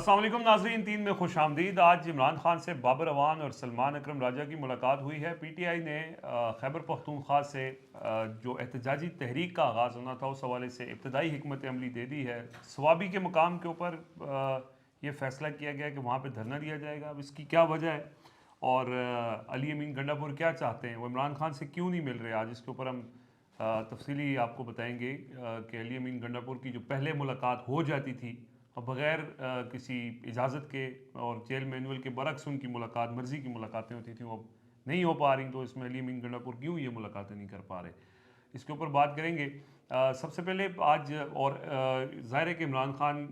السلام علیکم ناظرین، 3 میں خوش آمدید۔ آج عمران خان سے بابر اعوان اور سلمان اکرم راجہ کی ملاقات ہوئی ہے۔ پی ٹی آئی نے خیبر پختونخوا سے جو احتجاجی تحریک کا آغاز ہونا تھا اس حوالے سے ابتدائی حکمت عملی دے دی ہے۔ صوابی کے مقام کے اوپر یہ فیصلہ کیا گیا کہ وہاں پہ دھرنا دیا جائے گا۔ اب اس کی کیا وجہ ہے اور علی امین گنڈا پور کیا چاہتے ہیں، وہ عمران خان سے کیوں نہیں مل رہے، آج اس کے اوپر ہم تفصیلی آپ کو بتائیں گے کہ علی امین گنڈا پور کی جو پہلے ملاقات ہو جاتی تھی بغیر کسی اجازت کے اور جیل مینول کے برعکس ان کی ملاقات مرضی کی ملاقاتیں ہوتی تھیں، وہ نہیں ہو پا رہی، تو اس میں علی امین گنڈا پور کیوں یہ ملاقاتیں نہیں کر پا رہے، اس کے اوپر بات کریں گے۔ سب سے پہلے آج اور ظاہر ہے کہ عمران خان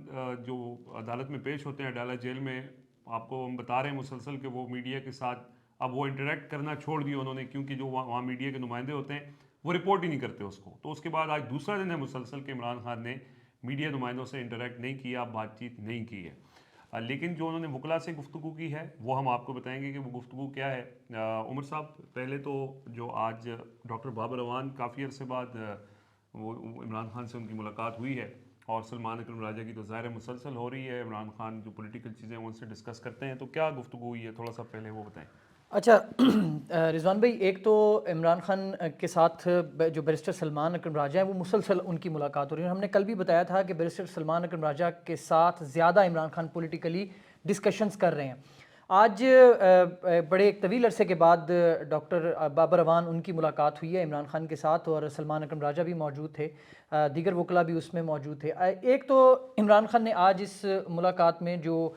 جو عدالت میں پیش ہوتے ہیں اڈالہ جیل میں، آپ کو ہم بتا رہے ہیں مسلسل کہ وہ میڈیا کے ساتھ اب وہ انٹریکٹ کرنا چھوڑ دیا انہوں نے، کیونکہ جو وہاں میڈیا کے نمائندے ہوتے ہیں وہ رپورٹ ہی نہیں کرتے اس کو۔ تو اس کے بعد آج دوسرا دن ہے مسلسل کہ عمران خان نے میڈیا نمائندوں سے انٹریکٹ نہیں کیا، بات چیت نہیں کی ہے، لیکن جو انہوں نے وکلا سے گفتگو کی ہے وہ ہم آپ کو بتائیں گے کہ وہ گفتگو کیا ہے۔ عمر صاحب، پہلے تو جو آج ڈاکٹر بابر اعوان کافی عرصے بعد وہ عمران خان سے ان کی ملاقات ہوئی ہے، اور سلمان اکرم راجہ کی تو ظاہر مسلسل ہو رہی ہے، عمران خان جو پولیٹیکل چیزیں ہیں ان سے ڈسکس کرتے ہیں، تو کیا گفتگو ہوئی ہے تھوڑا سا پہلے وہ بتائیں۔ اچھا رضوان بھائی، ایک تو عمران خان کے ساتھ جو بیرسٹر سلمان اکرم راجہ ہیں وہ مسلسل ان کی ملاقات ہو رہی ہے۔ ہم نے کل بھی بتایا تھا کہ بیرسٹر سلمان اکرم راجہ کے ساتھ زیادہ عمران خان پولیٹیکلی ڈسکشنز کر رہے ہیں۔ آج بڑے ایک طویل عرصے کے بعد ڈاکٹر بابر اعوان ان کی ملاقات ہوئی ہے عمران خان کے ساتھ، اور سلمان اکرم راجہ بھی موجود تھے، دیگر وکلا بھی اس میں موجود تھے۔ ایک تو عمران خان نے آج اس ملاقات میں جو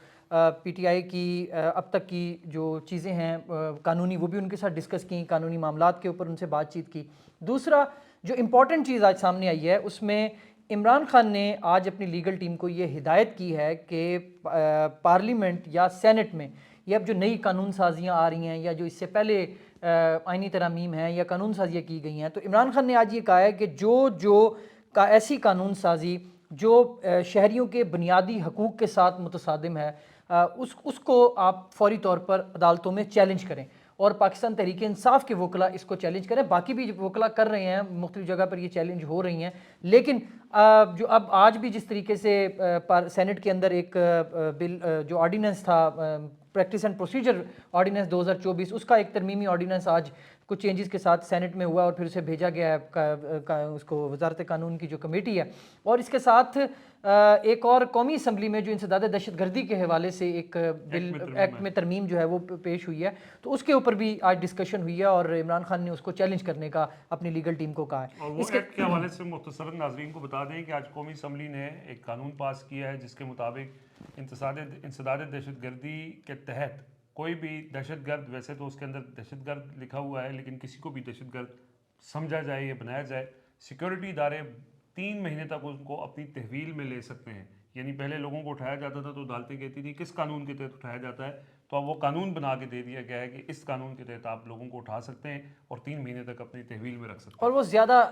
پی ٹی آئی کی اب تک کی جو چیزیں ہیں قانونی، وہ بھی ان کے ساتھ ڈسکس کی، قانونی معاملات کے اوپر ان سے بات چیت کی۔ دوسرا جو امپورٹنٹ چیز آج سامنے آئی ہے اس میں عمران خان نے آج اپنی لیگل ٹیم کو یہ ہدایت کی ہے کہ پارلیمنٹ یا سینٹ میں یہ اب جو نئی قانون سازیاں آ رہی ہیں یا جو اس سے پہلے آئینی ترامیم ہیں یا قانون سازیاں کی گئی ہیں، تو عمران خان نے آج یہ کہا ہے کہ جو ایسی قانون سازی جو شہریوں کے بنیادی حقوق کے ساتھ متصادم ہے اس کو آپ فوری طور پر عدالتوں میں چیلنج کریں، اور پاکستان تحریک انصاف کے وکلا اس کو چیلنج کریں۔ باقی بھی وکلا کر رہے ہیں، مختلف جگہ پر یہ چیلنج ہو رہی ہیں، لیکن جو اب آج بھی جس طریقے سے سینٹ کے اندر ایک بل جو آرڈیننس تھا، پریکٹس اینڈ پروسیجر آرڈیننس 2024، اس کا ایک ترمیمی آرڈیننس آج کچھ چینجز کے ساتھ سینٹ میں ہوا اور پھر اسے بھیجا گیا ہے اس کو وزارت قانون کی جو کمیٹی ہے، اور اس کے ساتھ ایک اور قومی اسمبلی میں جو انسداد دہشت گردی کے حوالے سے ایک بل ایکٹ میں ترمیم جو ہے وہ پیش ہوئی ہے، تو اس کے اوپر بھی آج ڈسکشن ہوئی ہے، اور عمران خان نے اس کو چیلنج کرنے کا اپنی لیگل ٹیم کو کہا ہے۔ اور وہ ایکٹ کے حوالے سے مختصراً ناظرین کو بتا دیں کہ آج قومی اسمبلی نے ایک قانون پاس کیا ہے جس کے مطابق انسداد دہشت گردی کے تحت کوئی بھی دہشت گرد، ویسے تو اس کے اندر دہشت گرد لکھا ہوا ہے لیکن کسی کو بھی دہشت گرد سمجھا جائے یا بنایا جائے، سیکیورٹی ادارے 3 مہینے تک ان کو اپنی تحویل میں لے سکتے ہیں۔ یعنی پہلے لوگوں کو اٹھایا جاتا تھا تو عدالتیں کہتی تھی کس قانون کے تحت اٹھایا جاتا ہے، تو اب وہ قانون بنا کے دے دیا گیا ہے کہ اس قانون کے تحت آپ لوگوں کو اٹھا سکتے ہیں اور 3 مہینے تک اپنی تحویل میں رکھ سکتے ہیں، اور وہ زیادہ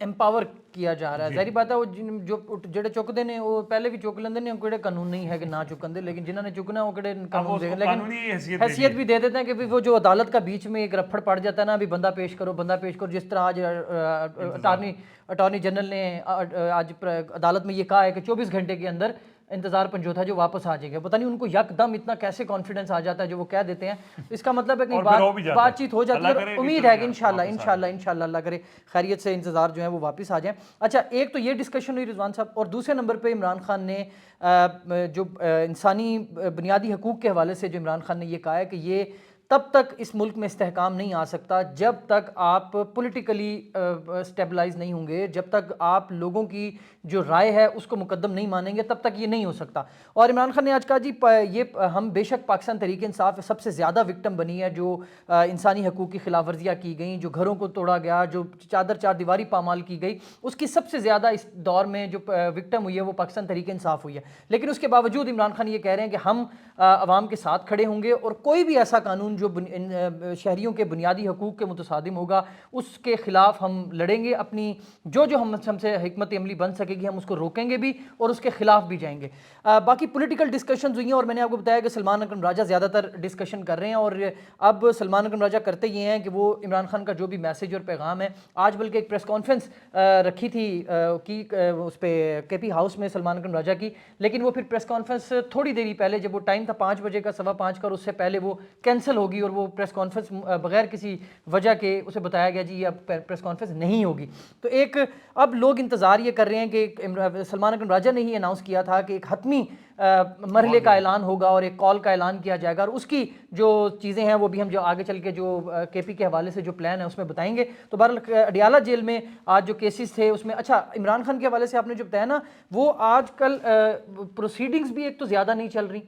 امپاور کیا جا رہا ہے۔ ظاہری بات ہے وہ جو جڑے چکتے نے وہ پہلے بھی چک لیندے نے، کہڑے قانون نہیں ہے کہ نہ چکن دے، لیکن جنہوں نے چکنا وہ کہڑے قانون دے، لیکن حیثیت بھی دے دیتے ہیں کہ وہ جو عدالت کا بیچ میں ایک رفڑ پڑ جاتا ہے نا، بھی بندہ پیش کرو بندہ پیش کرو، جس طرح آج اٹارنی جنرل نے آج عدالت میں یہ کہا ہے کہ 24 گھنٹے کے اندر انتظار پنجوتھا جو واپس آ جائے گا۔ پتہ نہیں ان کو یک دم اتنا کیسے کانفیڈنس آ جاتا ہے جو وہ کہہ دیتے ہیں، اس کا مطلب ہے کہ بات چیت ہو جاتی ہے، اور امید ہے کہ انشاءاللہ اللہ کرے خیریت سے انتظار جو ہے وہ واپس آ جائیں۔ اچھا، ایک تو یہ ڈسکشن ہوئی رضوان صاحب، اور دوسرے نمبر پہ عمران خان نے جو انسانی بنیادی حقوق کے حوالے سے جو عمران خان نے یہ کہا ہے کہ یہ تب تک اس ملک میں استحکام نہیں آ سکتا جب تک آپ پولیٹیکلی اسٹیبلائز نہیں ہوں گے، جب تک آپ لوگوں کی جو رائے ہے اس کو مقدم نہیں مانیں گے، تب تک یہ نہیں ہو سکتا۔ اور عمران خان نے آج کہا جی یہ ہم بے شک پاکستان تحریک انصاف سب سے زیادہ وکٹم بنی ہے، جو انسانی حقوق کی خلاف ورزیاں کی گئیں، جو گھروں کو توڑا گیا، جو چار دیواری پامال کی گئی، اس کی سب سے زیادہ اس دور میں جو وکٹم ہوئی ہے وہ پاکستان تحریک انصاف ہوئی ہے۔ لیکن اس کے باوجود عمران خان یہ کہہ رہے ہیں کہ ہم عوام کے ساتھ کھڑے ہوں گے، اور کوئی بھی ایسا قانون ظلم جو شہریوں کے بنیادی حقوق کے متصادم ہوگا اس کے خلاف ہم لڑیں گے، اپنی جو ہم سے حکمت عملی بن سکے گی ہم اس کو روکیں گے بھی اور اس کے خلاف بھی جائیں گے۔ باقی پولیٹیکل ڈسکشنز ہوئی ہیں اور میں نے آپ کو بتایا کہ سلمان اکرم راجہ زیادہ تر ڈسکشن کر رہے ہیں، اور اب سلمان اکرم راجہ کرتے یہ ہیں کہ وہ عمران خان کا جو بھی میسیج اور پیغام ہے، آج بلکہ ایک پریس کانفرنس رکھی تھی اس پہ کے پی ہاؤس میں سلمان اکرم راجہ کی، لیکن وہ پھر پریس کانفرنس تھوڑی دیر پہلے جب وہ ٹائم تھا 5 بجے کا 5:15 کا، اور اس سے پہلے وہ کینسل ہوگی اور وہ پریس کانفرنس بغیر کسی وجہ کے اسے بتایا گیا جی یہ اب پریس کانفرنس نہیں ہوگی۔ تو ایک اب لوگ انتظار یہ کر رہے ہیں کہ سلمان اکرم راجہ نے ہی اناؤنس کیا تھا کہ ایک حتمی مرحلے کا اعلان ہوگا اور ایک کال کا اعلان کیا جائے گا، اور اس کی جو چیزیں ہیں وہ بھی ہم جو آگے چل کے جو کے پی کے حوالے سے جو پلان ہے اس میں بتائیں گے۔ تو بہرحال اڈیالہ جیل میں آج جو کیسز تھے اس میں اچھا عمران خان کے حوالے سے آپ نے جو بتایا نا، وہ آج کل پروسیڈنگز بھی ایک تو زیادہ نہیں چل رہی،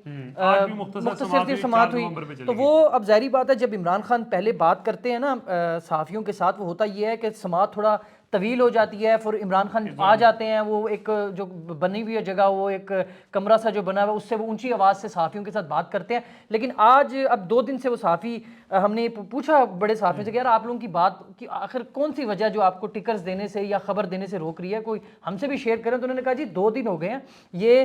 مختصر سماعت ہوئی، تو وہ اب ظاہری بات ہے جب عمران خان پہلے بات کرتے ہیں نا صحافیوں کے ساتھ، وہ ہوتا یہ ہے کہ سماعت تھوڑا طویل ہو جاتی ہے، پھر عمران خان آ جاتے ہیں، وہ ایک جو بنی ہوئی ہے جگہ، وہ ایک کمرہ سا جو بنا ہوا اس سے وہ اونچی آواز سے صحافیوں کے ساتھ بات کرتے ہیں، لیکن آج اب 2 دن سے وہ صحافی ہم نے پوچھا بڑے صحافیوں سے کہ یار آپ لوگوں کی بات کی آخر کون سی وجہ جو آپ کو ٹکرز دینے سے یا خبر دینے سے روک رہی ہے، کوئی ہم سے بھی شیئر کریں۔ تو انہوں نے کہا جی 2 دن ہو گئے ہیں، یہ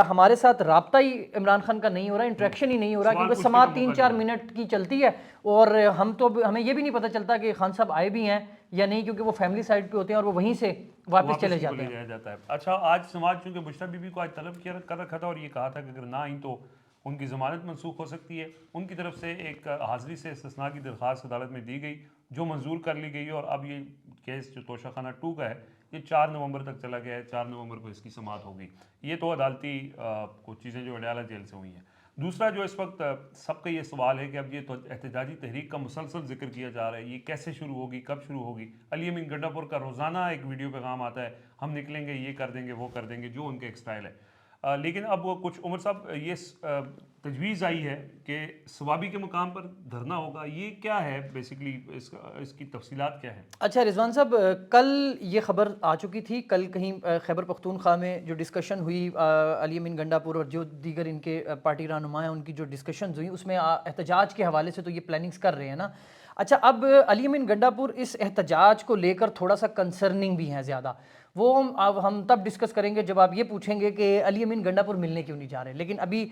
ہمارے ساتھ رابطہ ہی عمران خان کا نہیں ہو رہا، انٹریکشن ہی نہیں ہو رہا، کیونکہ سماعت 3-4 منٹ کی چلتی ہے اور ہمیں یہ بھی نہیں پتہ چلتا کہ خان صاحب آئے بھی ہیں یا نہیں، کیونکہ وہ فیملی سائڈ پہ ہوتے ہیں اور وہ وہیں سے واپس چلے جاتے ہیں۔ اچھا آج سماج چونکہ بشرا بی بی کو آج طلب کر رکھا تھا اور یہ کہا تھا کہ اگر نہ آئیں تو ان کی ضمانت منسوخ ہو سکتی ہے، ان کی طرف سے ایک حاضری سے استثناء کی درخواست عدالت میں دی گئی جو منظور کر لی گئی، اور اب یہ کیس جو توشہ خانہ 2 کا ہے یہ 4 نومبر تک چلا گیا ہے، 4 نومبر کو اس کی سماعت ہوگی۔ یہ تو عدالتی کچھ چیزیں جو اڈیالہ جیل سے ہوئی ہیں۔ دوسرا جو اس وقت سب کا یہ سوال ہے کہ اب یہ تو احتجاجی تحریک کا مسلسل ذکر کیا جا رہا ہے، یہ کیسے شروع ہوگی، کب شروع ہوگی؟ علی امین گنڈا پور کا روزانہ ایک ویڈیو پیغام آتا ہے، ہم نکلیں گے، یہ کر دیں گے، وہ کر دیں گے، جو ان کے ایک سٹائل ہے۔ لیکن اب وہ کچھ عمر صاحب یہ تجویز آئی ہے کہ ثوابی کے مقام پر دھرنا ہوگا، یہ کیا ہے بیسیکلی، اس کی تفصیلات کیا ہیں؟ اچھا رضوان صاحب، کل یہ خبر آ چکی تھی، کل کہیں خیبر پختونخوا میں جو ڈسکشن ہوئی علی امین گنڈا پور اور جو دیگر ان کے پارٹی رہنما ہیں ان کی جو ڈسکشنز ہوئی اس میں احتجاج کے حوالے سے تو یہ پلاننگز کر رہے ہیں نا۔ اچھا اب علی امین گنڈا پور اس احتجاج کو لے کر تھوڑا سا کنسرننگ بھی ہیں زیادہ، وہ ہم تب ڈسکس کریں گے جب آپ یہ پوچھیں گے کہ علی امین گنڈا پور ملنے کیوں نہیں جا رہے، لیکن ابھی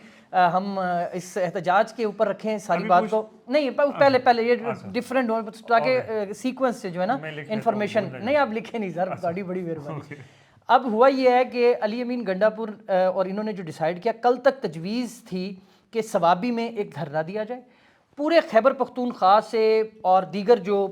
ہم اس احتجاج کے اوپر رکھیں ساری بات کو، نہیں پہلے یہ ڈفرینٹ ہو تاکہ سیکوینس سے جو ہے نا انفارمیشن، نہیں آپ لکھیں نہیں سر، بڑی مہربانی۔ اب ہوا یہ ہے کہ علی امین گنڈا پور اور انہوں نے جو ڈیسائیڈ کیا، کل تک تجویز تھی کہ ثوابی میں ایک دھرنا دیا جائے، پورے خیبر پختونخوا سے اور دیگر جو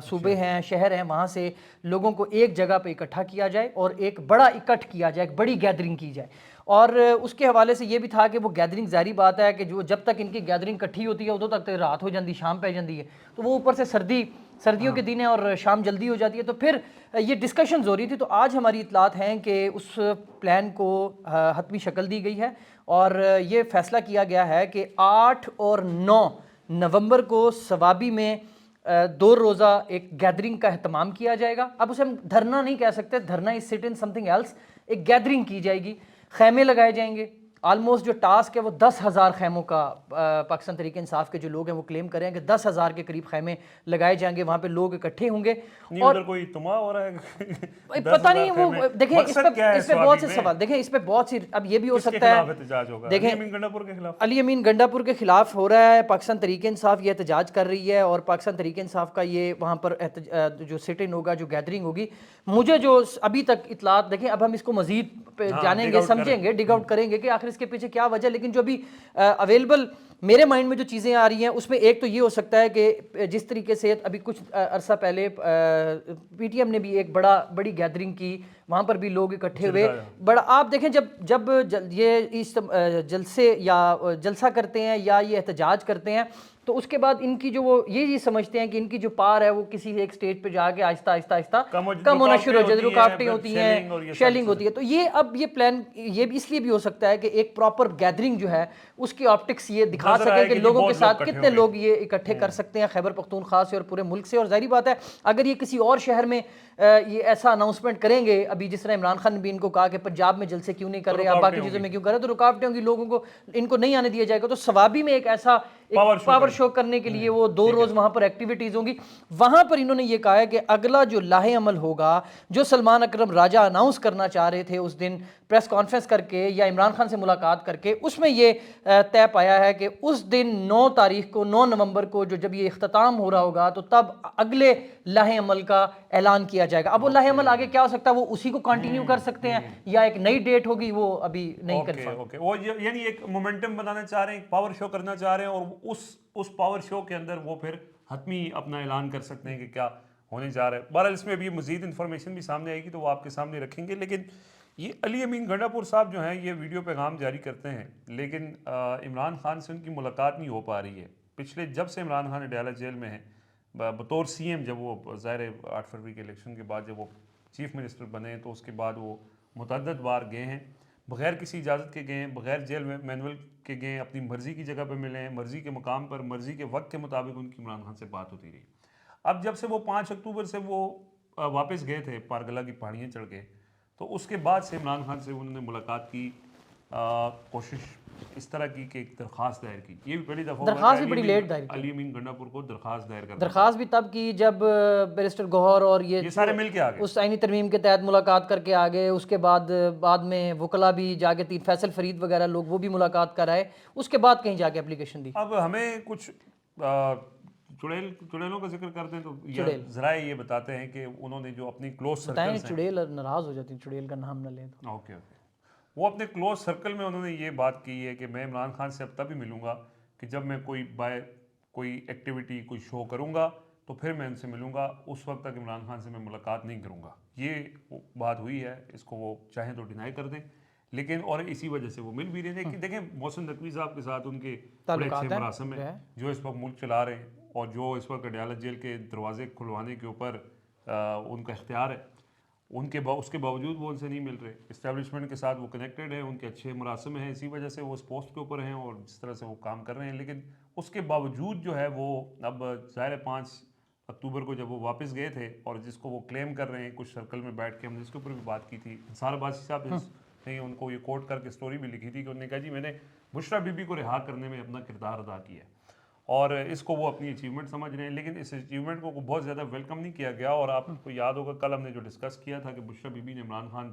صوبے ہیں، شہر ہیں، وہاں سے لوگوں کو ایک جگہ پہ اکٹھا کیا جائے اور ایک بڑا اکٹھ کیا جائے، ایک بڑی گیدرنگ کی جائے، اور اس کے حوالے سے یہ بھی تھا کہ وہ گیدرنگ ظاہری بات ہے کہ جو جب تک ان کی گیدرنگ اکٹھی ہوتی ہے ادو تک رات ہو جاتی، شام پہ جاتی ہے، تو وہ اوپر سے سردیوں کے دن ہیں اور شام جلدی ہو جاتی ہے، تو پھر یہ ڈسکشنز ہو رہی تھی۔ تو آج ہماری اطلاعات ہیں کہ اس پلان کو حتمی شکل دی گئی ہے اور یہ فیصلہ کیا گیا ہے کہ 8 اور 9 نومبر کو ثوابی میں 2 روزہ ایک گیدرنگ کا اہتمام کیا جائے گا۔ اب اسے ہم دھرنا نہیں کہہ سکتے، دھرنا از سٹ ان سم تھنگ ایلس، ایک گیدرنگ کی جائے گی، خیمے لگائے جائیں گے، آلموسٹ جو ٹاسک ہے وہ 10,000 خیموں کا پاکستان تحریک انصاف کے جو لوگ ہیں وہ کلیم کر رہے ہیں کہ 10,000 کے قریب خیمے لگائے جائیں گے، وہاں پہ لوگ اکٹھے ہوں گے۔ اور کوئی تما ہو رہا ہے پتہ نہیں، وہ دیکھیں اس پہ بہت سے سوال، دیکھیں اس پہ بہت سی، اب یہ بھی ہو سکتا ہے، دیکھیں علی امین گنڈا پور کے خلاف ہو رہا ہے، پاکستان تحریک انصاف یہ احتجاج کر رہی ہے اور پاکستان تحریک انصاف کا یہ وہاں پر جو سٹ ان ہوگا، جو گیدرنگ ہوگی، مجھے جو ابھی تک اطلاعات، دیکھیں اب ہم اس کو مزید جانیں گے، سمجھیں گے، ڈگ آؤٹ کریں گے کہ آخر اس کے پیچھے کیا وجہ، لیکن جو ابھی اویلیبل میرے مائنڈ میں جو چیزیں آ رہی ہیں اس میں ایک تو یہ ہو سکتا ہے کہ جس طریقے سے ابھی کچھ عرصہ پہلے پی ٹی ایم نے بھی ایک بڑی گیدرنگ کی، وہاں پر بھی لوگ اکٹھے ہوئے، بڑا آپ دیکھیں جب یہ جلسے یا جلسہ کرتے ہیں یا یہ احتجاج کرتے ہیں تو اس کے بعد ان کی جو وہ یہ سمجھتے ہیں کہ ان کی جو پار ہے وہ کسی ایک سٹیج پہ جا کے آہستہ آہستہ کم ہونا شروع ہو جاتی ہے، رکاوٹیں ہوتی ہیں، شیلنگ ہوتی ہے، تو یہ اب یہ پلان یہ بھی اس لیے بھی ہو سکتا ہے کہ ایک پراپر گیدرنگ جو ہے اس کی آپٹکس یہ دکھا سکے کہ لوگوں کے ساتھ کتنے لوگ یہ اکٹھے کر سکتے ہیں خیبر پختونخوا سے اور پورے ملک سے، اور ظاہری بات ہے اگر یہ کسی اور شہر میں یہ ایسا اناؤنسمنٹ کریں گے، ابھی جس طرح عمران خان نے بھی ان کو کہا کہ پنجاب میں جلسے کیوں نہیں کر رہے، آپ باقی چیزوں میں کیوں کر رہے، تو رکاوٹیں ہوں گی، لوگوں کو ان کو نہیں آنے دیا جائے گا، تو ثوابی میں ایک ایسا پاور شو کرنے کے لیے وہ 2 روز وہاں پر ایکٹیویٹیز ہوں گی. وہاں پر انہوں نے یہ کہا ہے کہ اگلا جو لاہے عمل ہوگا جو سلمان اکرم راجہ اناؤنس کرنا چاہ رہے تھے اس دن پریس کانفرنس کر کے یا عمران خان سے ملاقات کر کے، اس میں یہ طے پایا ہے کہ اس دن 9 تاریخ کو 9 نومبر کو جب یہ اختتام ہو رہا ہوگا تو تب اگلے لاہے عمل کا اعلان کیا جائے گا. اب وہ لاہے عمل آگے کیا ہو سکتا ہے، وہ اسی کو کنٹینیو کر سکتے ہیں یا ایک نئی ڈیٹ ہوگی، وہ ابھی نہیں کنفرم. وہ یعنی ایک مومنٹم بنانا چاہ رہے ہیں، ایک پاور شو کرنا چاہ رہے ہیں، اور اس پاور شو کے اندر وہ پھر حتمی اپنا اعلان کر سکتے ہیں کہ کیا ہونے جا رہا ہے. بہرحال اس میں ابھی مزید انفارمیشن بھی سامنے آئے گی تو وہ آپ کے سامنے رکھیں گے. لیکن یہ علی امین گنڈا پور صاحب جو ہیں یہ ویڈیو پیغام جاری کرتے ہیں، لیکن عمران خان سے ان کی ملاقات نہیں ہو پا رہی ہے. پچھلے جب سے عمران خان اڈیالہ جیل میں ہیں بطور سی ایم، جب وہ ظاہر 8 فروری کے الیکشن کے بعد جب وہ چیف منسٹر بنے تو اس کے بعد وہ متعدد بار گئے ہیں، بغیر کسی اجازت کے گئے ہیں، بغیر جیل میں مینول کے گئے ہیں، اپنی مرضی کی جگہ پہ ملے ہیں، مرضی کے مقام پر مرضی کے وقت کے مطابق ان کی عمران خان سے بات ہوتی رہی. اب جب سے وہ 5 اکتوبر سے وہ واپس گئے تھے پارگلہ کی پہاڑیاں چڑھ کے، تو اس کے بعد سے عمران خان سے انہوں نے ملاقات کی کوشش اس طرح کی کہ ایک درخواست دائر کی. یہ بھی پہلی دفعہ درخواست بھی بڑی لیٹ دائر کی. علی امین گنڈا پور کو درخواست دائر کرنا، درخواست بھی تب کی جب بیرسٹر گوہر اور یہ سارے مل کے آ گئے اس آئینی ترمیم کے تحت ملاقات کر کے آگے. اس کے بعد میں وکلا بھی جا کے فیصل فرید وغیرہ لوگ وہ بھی ملاقات کر آئے. اس کے بعد کہیں جا کے اپلیکیشن دی. اب ہمیں کچھ چڑیلوں کا ذکر کرتے ہیں تو ذرائع یہ بتاتے ہیں کہ انہوں نے جو اپنی کلوز سرکل بتائیں، چڑیل ناراض ہو جاتی ہیں چڑیل کا نام نہ لیں تو. اوکے وہ اپنے کلوز سرکل میں انہوں نے یہ بات کی ہے کہ میں عمران خان سے اب تب ہی ملوں گا کہ جب میں کوئی ایکٹیویٹی کوئی شو کروں گا تو پھر میں ان سے ملوں گا. اس وقت تک عمران خان سے میں ملاقات نہیں کروں گا. یہ بات ہوئی ہے، اس کو وہ چاہیں تو ڈینائی کر دیں، لیکن اور اسی وجہ سے وہ مل بھی رہے ہیں. دیکھیں محسن نقوی صاحب کے ساتھ ان کے بڑے اچھے مراسم ہیں جو اس وقت ملک چلا رہے ہیں، اور جو اس وقت اڈیالہ جیل کے دروازے کھلوانے کے اوپر ان کا اختیار ہے، اس کے باوجود وہ ان سے نہیں مل رہے. اسٹیبلشمنٹ کے ساتھ وہ کنیکٹڈ ہیں، ان کے اچھے مراسم ہیں، اسی وجہ سے وہ اس پوسٹ کے اوپر ہیں اور جس طرح سے وہ کام کر رہے ہیں. لیکن اس کے باوجود جو ہے وہ اب ظاہر 5 اکتوبر کو جب وہ واپس گئے تھے اور جس کو وہ کلیم کر رہے ہیں کچھ سرکل میں بیٹھ کے، ہم نے اس کے اوپر بھی بات کی تھی. انصار عباسی صاحب نے ان کو یہ کوٹ کر کے سٹوری بھی لکھی تھی کہ انہوں نے کہا جی میں نے بشرا بی بی کو رہا کرنے میں اپنا کردار ادا کیا ہے، اور اس کو وہ اپنی اچیومنٹ سمجھ رہے ہیں. لیکن اس اچیومنٹ کو بہت زیادہ ویلکم نہیں کیا گیا. اور آپ کو یاد ہوگا کل ہم نے جو ڈسکس کیا تھا کہ بشرا بی بی نے عمران خان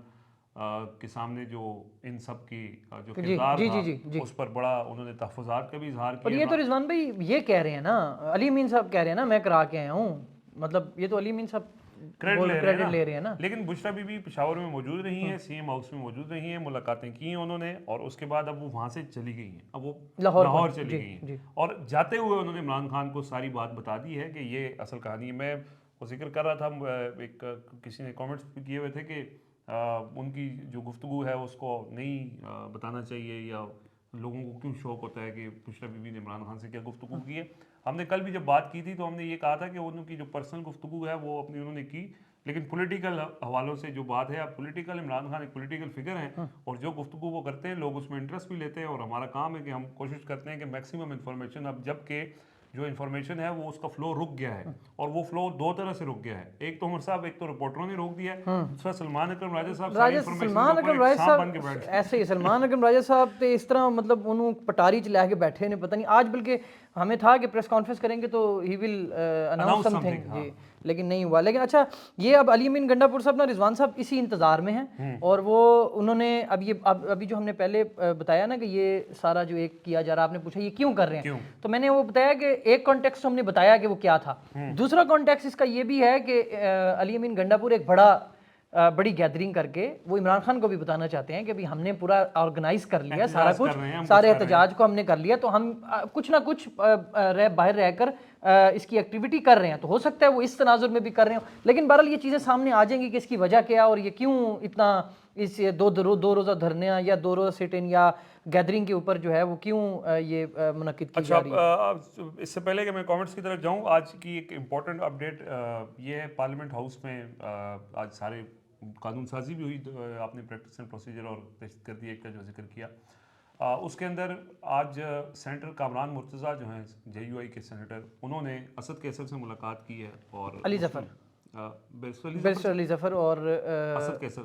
کے سامنے جو ان سب کی جو کردار تھا اس پر بڑا انہوں نے تحفظات کا بھی اظہار کیا. اور یہ تو رضوان بھائی یہ کہہ رہے ہیں نا، علی امین صاحب کہہ رہے ہیں نا میں کرا کے آیا ہوں، مطلب یہ تو علی امین صاحب کریڈٹ لے رہے ہیں نا. لیکن بشرا بی بی پشاور میں موجود رہی ہیں، سی ایم ہاؤس میں موجود رہی ہیں، ملاقاتیں کی ہیں انہوں نے، اور اس کے بعد اب وہ وہاں سے چلی گئی ہیں، اب وہ لاہور چلی گئی ہیں. اور جاتے ہوئے انہوں نے عمران خان کو ساری بات بتا دی ہے کہ یہ اصل کہانی ہے. میں وہ ذکر کر رہا تھا، ایک کسی نے کامنٹس بھی کیے ہوئے تھے کہ ان کی جو گفتگو ہے اس کو نہیں بتانا چاہیے، یا لوگوں کو کیوں شوق ہوتا ہے کہ بشرا بی بی نے عمران خان سے کیا گفتگو کی ہے. ہم نے کل بھی جب بات کی تھی تو ہم نے یہ کہا تھا کہ ان کی جو پرسنل گفتگو ہے وہ اپنی انہوں نے کی، لیکن پولیٹیکل حوالوں سے جو بات ہے، اب پولیٹیکل عمران خان ایک پولیٹیکل فگر ہیں، اور جو گفتگو وہ کرتے ہیں لوگ اس میں انٹرسٹ بھی لیتے ہیں، اور ہمارا کام ہے کہ ہم کوشش کرتے ہیں کہ میکسیمم انفارمیشن، اب جب کہ جو انفارمیشن ہے وہ اس کا فلو رک گیا ہے، اور وہ فلو 2 طرح سے رک گیا ہے. ایک تو عمر صاحب، ایک تو رپورٹروں نے روک دیا ہے، دوسرا سلمان اکرم راجہ صاحب ساری انفارمیشن ایسے ہی سلمان اکرم راجہ صاحب تے اس طرح مطلب انہوں پٹاری چ لے کے بیٹھے نے، پتہ نہیں آج بلکہ ہمیں تھا کہ پریس کانفرنس کریں گے تو ہی ول اناؤنس سم تھنگ، جی لیکن نہیں ہوا. لیکن اچھا یہ اب علی امین گنڈا پور صاحب نا رضوان صاحب اسی انتظار میں ہیں، اور وہ انہوں نے ابھی جو ہم نے پہلے بتایا نا کہ یہ سارا جو ایک کیا جا رہا، آپ نے پوچھا یہ کیوں کر رہے ہیں، تو میں نے وہ بتایا کہ ایک کانٹیکسٹ ہم نے بتایا کہ وہ کیا تھا. دوسرا کانٹیکسٹ اس کا یہ بھی ہے کہ علی امین گنڈا پور ایک بڑی گیدرنگ کر کے وہ عمران خان کو بھی بتانا چاہتے ہیں کہ ابھی ہم نے پورا آرگنائز کر لیا سارا کچھ، سارے احتجاج کو ہم نے کر لیا، تو ہم کچھ نہ کچھ باہر رہ کر اس کی ایکٹیویٹی کر رہے ہیں. تو ہو سکتا ہے وہ اس تناظر میں بھی کر رہے ہوں، لیکن بہرحال یہ چیزیں سامنے آ جائیں گی کہ اس کی وجہ کیا، اور یہ کیوں اتنا اس 2 روزہ دھرنے یا 2 روزہ سٹ ان یا گیدرنگ کے اوپر جو ہے وہ کیوں یہ منعقد کی جا رہی ہے. اس سے پہلے کہ میں کامنٹس کی طرف جاؤں، آج کی ایک امپورٹنٹ اپڈیٹ یہ ہے، پارلیمنٹ ہاؤس میں آج سارے قانون سازی بھی ہوئی. آپ نے پریکٹس اینڈ پروسیجر اور دہشت گردی ایکٹ کا جو ذکر کیا، اس کے اندر آج سینیٹر کامران مرتضیٰ جو ہیں JUI کے سینیٹر، انہوں نے اسد کیسر سے ملاقات کی ہے، اور علی ظفر بیرسٹر علی ظفر اور اسد کیسر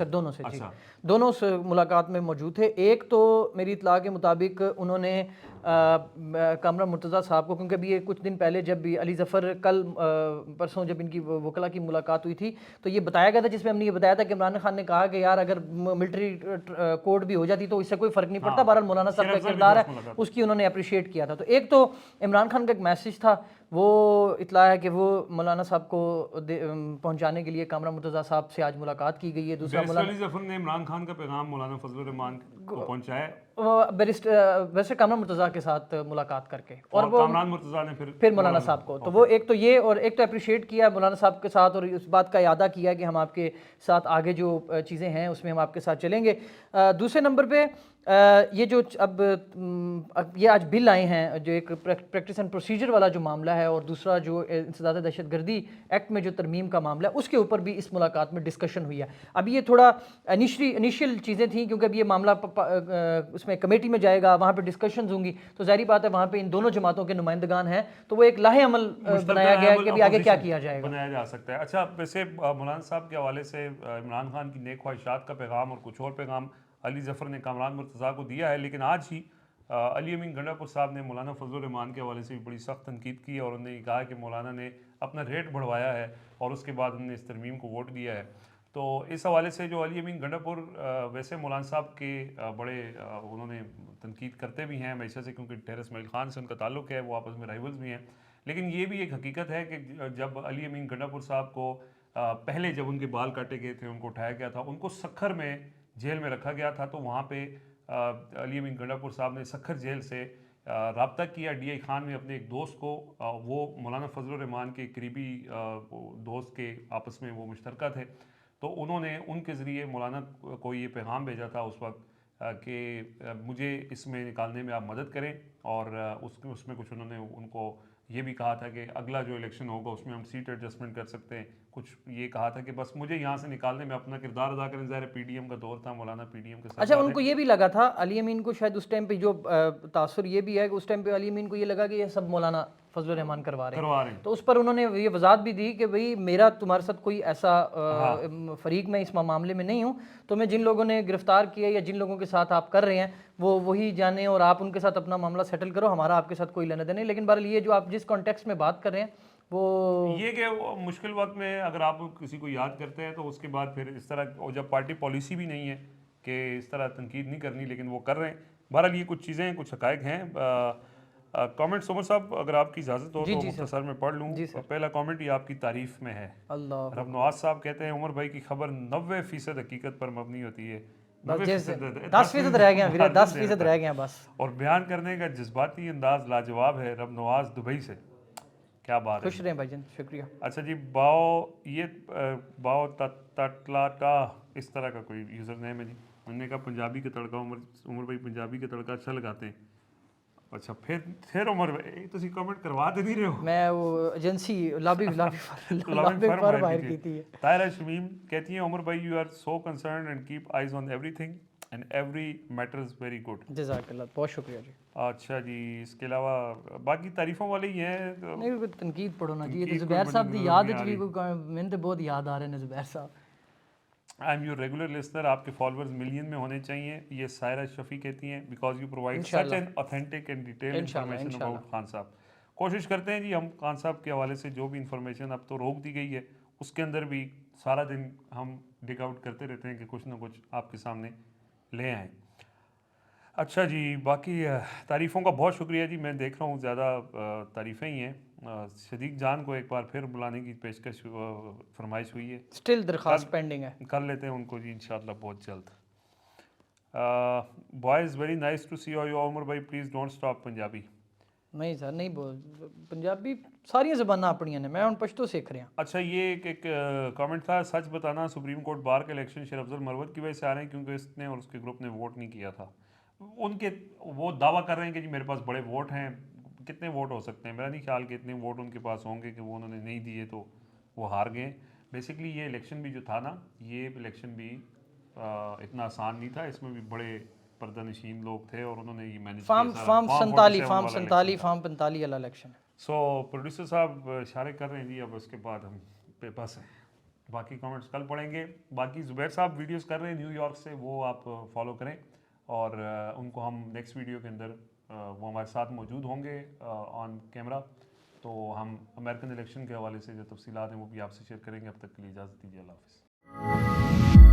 دونوں سے، جی دونوں سے ملاقات میں موجود تھے. ایک تو میری اطلاع کے مطابق انہوں نے کامران مرتضیٰ صاحب کو، کیونکہ ابھی یہ کچھ دن پہلے جب بھی علی ظفر کل پرسوں جب ان کی وکلاء کی ملاقات ہوئی تھی تو یہ بتایا گیا تھا، جس میں ہم نے یہ بتایا تھا کہ عمران خان نے کہا کہ یار اگر ملٹری کوڈ بھی ہو جاتی تو اس سے کوئی فرق نہیں پڑتا، بہرحال مولانا صاحب کا کردار ہے اس کی انہوں نے اپریشیٹ کیا تھا. تو ایک تو عمران خان کا ایک میسج تھا، وہ اطلاع ہے کہ وہ مولانا صاحب کو پہنچانے کے لیے کامران مرتضیٰ صاحب سے آج ملاقات کی گئی ہے. دوسرا بیرسٹر علی ظفر نے عمران خان کا پیغام مولانا فضل الرحمان کو پہنچایا بیرسٹر کامران مرتضیٰ کے ساتھ ملاقات کر کے، اور وہ کامران مرتضیٰ نے پھر مولانا صاحب کو. تو وہ ایک تو یہ، اور ایک تو اپریشیٹ کیا مولانا صاحب کے ساتھ، اور اس بات کا اعادہ کیا کہ ہم آپ کے ساتھ آگے جو چیزیں ہیں اس میں ہم آپ کے ساتھ چلیں گے. دوسرے نمبر پہ یہ جو اب یہ آج بل آئے ہیں، جو ایک پریکٹس اینڈ پروسیجر والا جو معاملہ ہے، اور دوسرا جو انسداد دہشت گردی ایکٹ میں جو ترمیم کا معاملہ ہے، اس کے اوپر بھی اس ملاقات میں ڈسکشن ہوئی ہے. اب یہ تھوڑا انیشیل چیزیں تھیں، کیونکہ اب یہ معاملہ اس میں کمیٹی میں جائے گا، وہاں پہ ڈسکشنز ہوں گی، تو ظاہری بات ہے وہاں پہ ان دونوں جماعتوں کے نمائندگان ہیں، تو وہ ایک لاہ عمل بنایا گیا ہے کہ ابھی آگے کیا کیا جائے گا، بنایا جا سکتا ہے. اچھا، ویسے مولانا صاحب کے حوالے سے عمران خان کی نیک خواہشات کا پیغام اور کچھ اور پیغام علی ظفر نے کامران مرتضیٰ کو دیا ہے، لیکن آج ہی علی امین گنڈا پور صاحب نے مولانا فضل الرحمان کے حوالے سے بھی بڑی سخت تنقید کی، اور انہوں نے کہا کہ مولانا نے اپنا ریٹ بڑھوایا ہے اور اس کے بعد انہوں نے اس ترمیم کو ووٹ دیا ہے. تو اس حوالے سے جو علی امین گنڈا پور ویسے مولانا صاحب کے بڑے انہوں نے تنقید کرتے بھی ہیں ہمیشہ سے، کیونکہ ٹیرر اسماعیل خان سے ان کا تعلق ہے، وہ آپس میں رائیولز بھی ہیں. لیکن یہ بھی ایک حقیقت ہے کہ جب علی امین گنڈا پور صاحب کو پہلے جب ان کے بال کاٹے گئے تھے، ان کو اٹھایا گیا تھا، ان کو سکھر میں جیل میں رکھا گیا تھا، تو وہاں پہ علی امین گنڈا پور صاحب نے سکھر جیل سے رابطہ کیا ڈی آئی خان میں اپنے ایک دوست کو، وہ مولانا فضل الرحمان کے قریبی دوست کے آپس میں وہ مشترکہ تھے، تو انہوں نے ان کے ذریعے مولانا کو یہ پیغام بھیجا تھا اس وقت کہ مجھے اس میں نکالنے میں آپ مدد کریں، اور اس میں کچھ انہوں نے ان کو یہ بھی کہا تھا کہ اگلا جو الیکشن ہوگا اس میں ہم سیٹ ایڈجسٹمنٹ کر سکتے ہیں. کچھ یہ کہا تھا کہ بس مجھے یہاں سے نکالنے میں اپنا کردار ادا کریں. ظاہر پی ڈی ایم کا دور تھا، مولانا پی ڈی ایم کے ساتھ. اچھا، ان کو یہ بھی لگا تھا علی امین کو، شاید اس ٹائم پہ جو تاثر یہ بھی ہے کہ اس ٹائم پہ علی امین کو یہ لگا کہ یہ سب مولانا فضل الرحمان کروا رہے ہیں، تو اس پر انہوں نے یہ وضاحت بھی دی کہ بھئی میرا تمہارے ساتھ کوئی ایسا فریق میں اس معاملے میں نہیں ہوں، تو میں جن لوگوں نے گرفتار کیا یا جن لوگوں کے ساتھ آپ کر رہے ہیں وہ وہی جانیں، اور آپ ان کے ساتھ اپنا معاملہ سیٹل کرو، ہمارا آپ کے ساتھ کوئی لینا دینا نہیں. لیکن بہرحال یہ جو آپ جس کانٹیکسٹ میں بات کر رہے ہیں وہ یہ کہ مشکل وقت میں اگر آپ کسی کو یاد کرتے ہیں تو اس کے بعد پھر اس طرح، اور جب پارٹی پالیسی بھی نہیں ہے کہ اس طرح تنقید نہیں کرنی، لیکن وہ کر رہے ہیں. بہرحال یہ کچھ چیزیں، کچھ حقائق ہیں. کامنٹس عمر صاحب اگر آپ کی اجازت ہو تو مختصر میں پڑھ لوں. پہلا کامنٹ یہ آپ کی تعریف میں ہے. رب نواز صاحب کہتے ہیں عمر بھائی کی خبر 90% حقیقت پر مبنی ہوتی ہے، 10% رہ گیا، 10% رہ گیا بس، اور بیان کرنے کا جذباتی انداز لاجواب ہے. رب نواز دبئی سے، کیا بات ہے. خوش رہیں بھائی جان، شکریہ. اچھا جی، باؤ تٹلاٹا اس طرح کا کوئی یوزر نیم ہے جی. انہوں نے کہا پنجابی کا تڑکا عمر بھائی پنجابی کا تڑکا اچھا لگاتے ہیں. اچھا پھر عمر بھائی تسی کمنٹ کروا دے نہیں رہے ہو. میں وہ ایجنسی لابی پر باہر کی تھی. طاہرہ شمیم کہتی ہیں عمر بھائی you are so concerned and keep eyes on ایوری تھنگ and every matters very good. جزاک اللہ، بہت شکریہ جی. اچھا جی، اس کے علاوہ باقی تعریفوں والے ہی ہیں. نہیں تنقید پڑھو نا جی، یہ تو زبیر صاحب کی یاد چلی، میں تو بہت یاد آ رہے ہیں زبیر صاحب. I am your regular listener, آپ کے فالوورز ملین میں ہونے چاہیے. یہ سائرہ شفیع کہتی ہیں because you provide such an authentic and detail information about Khan صاحب. کوشش کرتے ہیں جی ہم خان صاحب کے حوالے سے جو بھی انفارمیشن اب تو روک دی گئی ہے اس کے اندر بھی سارا دن ہم ڈگ آؤٹ کرتے رہتے ہیں کہ کچھ نہ کچھ آپ کے سامنے لے آئیں. اچھا جی، باقی تعریفوں کا بہت شکریہ جی. میں دیکھ رہا ہوں زیادہ تعریفیں ہی ہیں. صدیق جان کو ایک بار پھر بلانے کی پیشکش فرمائش ہوئی ہے، اسٹل درخواست پینڈنگ ہے، کر لیتے ہیں ان کو جی انشاءاللہ بہت جلد. Boys very nice to see you Umar بھائی، پلیز ڈونٹ اسٹاپ پنجابی. نہیں سر نہیں بول پنجابی ساری زبانیں اپنی ہیں، میں ان پشتو سیکھ رہا ہوں. اچھا، یہ ایک کامنٹ تھا، سچ بتانا سپریم کورٹ بار کے الیکشن شیر افضل مروت کی وجہ سے آ رہے ہیں کیونکہ اس نے اور اس کے گروپ نے ووٹ نہیں کیا تھا. ان کے وہ دعویٰ کر رہے ہیں کہ جی میرے پاس بڑے ووٹ ہیں. کتنے ووٹ ہو سکتے ہیں؟ میرا نہیں خیال کہ اتنے ووٹ ان کے پاس ہوں گے کہ وہ انہوں نے نہیں دیے تو وہ ہار گئے. بیسکلی یہ الیکشن بھی جو تھا نا، یہ الیکشن بھی اتنا آسان نہیں تھا. اس میں بھی بڑے پردہ نشین لوگ تھے اور انہوں نے یہ مینیج کیا. فارم 45 والا الیکشن. سو پروڈیوسر صاحب اشارے کر رہے ہیں جی، اب اس کے بعد ہم پہ بس ہیں. باقی کامنٹس کل پڑھیں گے. باقی زبیر صاحب ویڈیوز کر رہے ہیں نیو یارک سے، وہ آپ فالو کریں اور ان کو ہم نیکسٹ ویڈیو کے اندر وہ ہمارے ساتھ موجود ہوں گے آن کیمرہ. تو ہم امریکن الیکشن کے حوالے سے جو تفصیلات ہیں وہ بھی آپ سے شیئر کریں گے. اب تک کے لیے اجازت دیجیے. اللہ حافظ.